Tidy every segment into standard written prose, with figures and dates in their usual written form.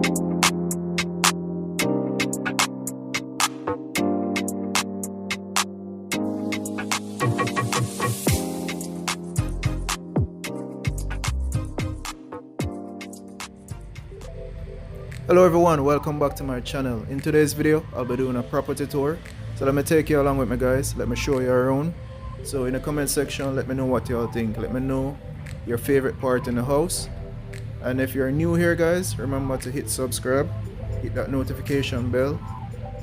Hello everyone, welcome back to my channel. In today's video, I'll be doing a property tour. So let me take you along with me guys, let me show you around. So in the comment section, let me know what y'all think. Let me know your favorite part in the house. And if you're new here guys, remember to hit subscribe, hit that notification bell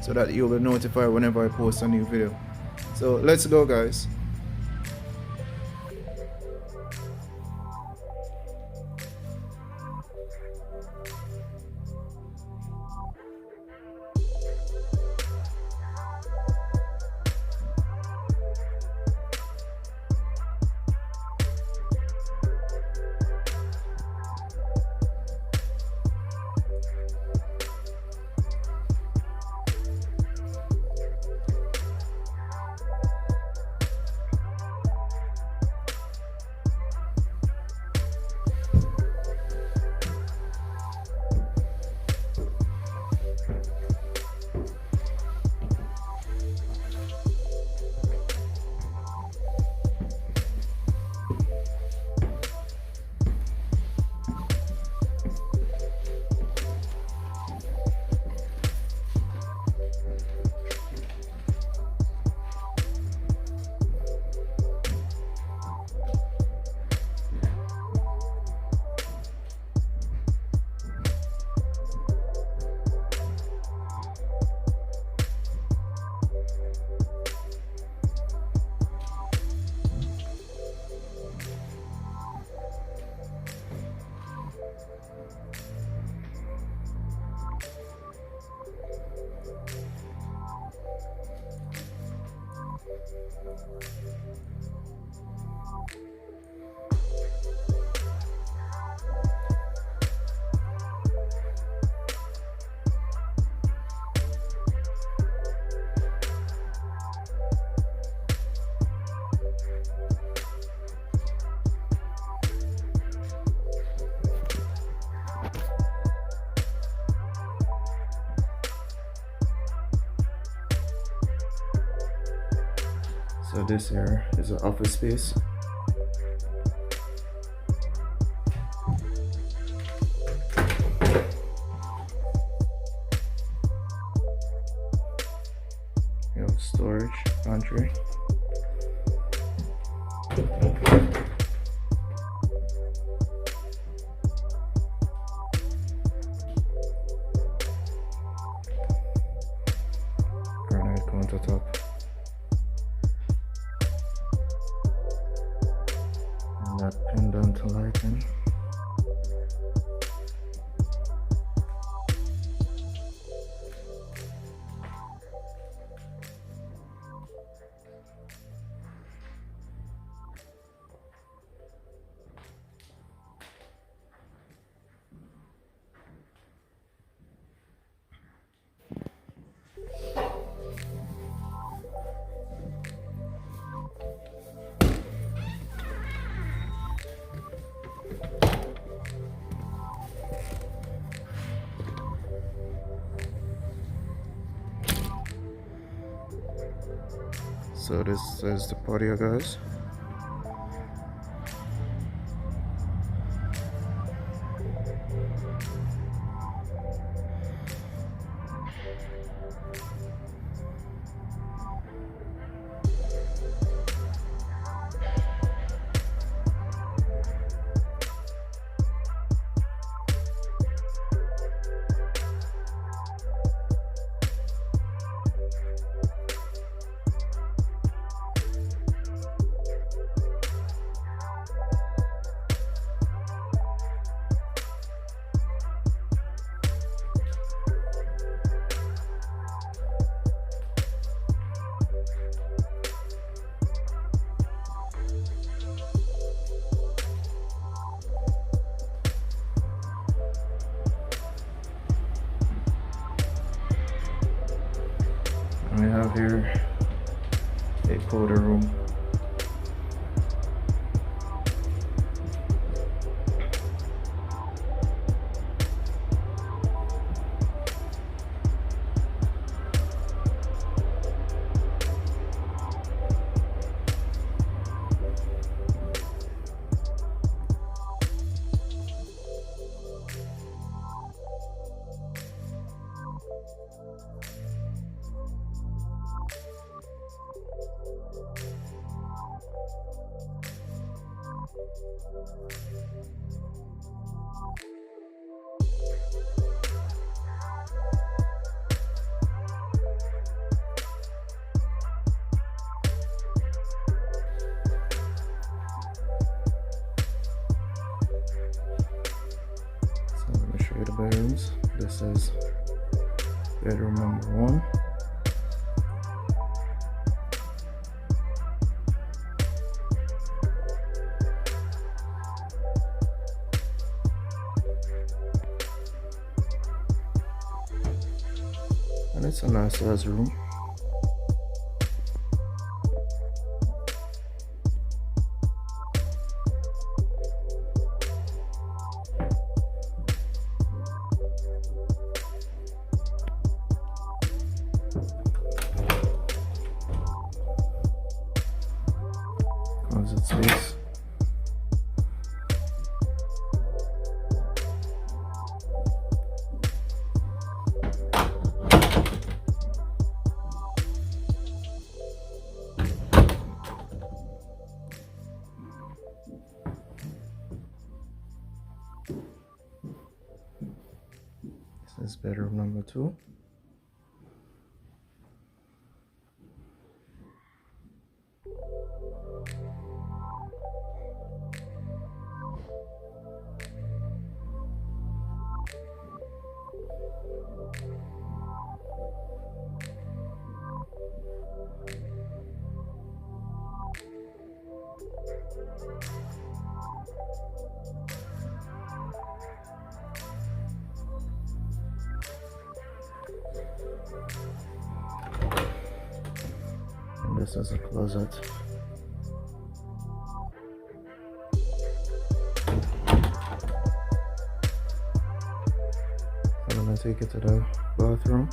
so that you'll be notified whenever I post a new video. So let's go guys. So this here is an office space. You have storage, pantry. Granite countertop. That pendant lighting. So this is the patio guys. We have here a powder room. Let me show you the bedrooms. This is bedroom number 1. And it's a nice size room. Closet space. This is bedroom number 2. And this is a closet. I'm gonna take it to the bathroom.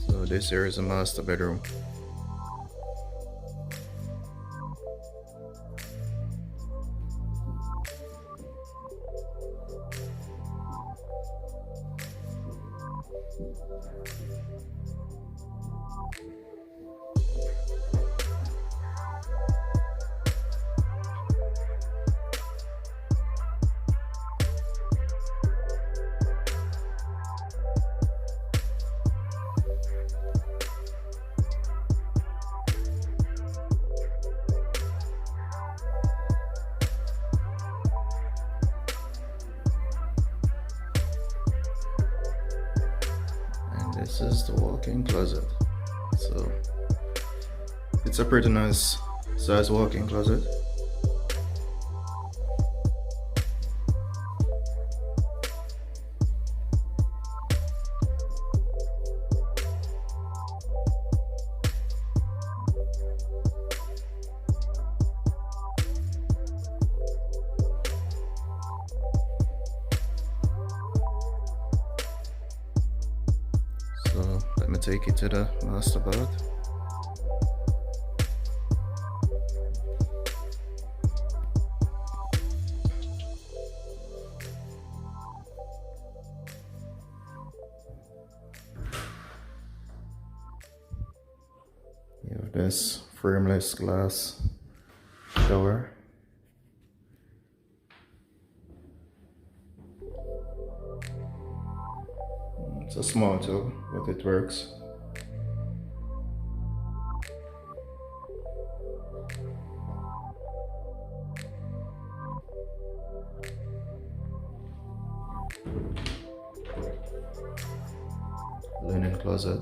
So this here is a master bedroom. This is the walk-in closet. So it's a pretty nice size walk-in closet. So let me take you to the master bath. You have this frameless glass shower. It's a small tub, but it works. linen closet.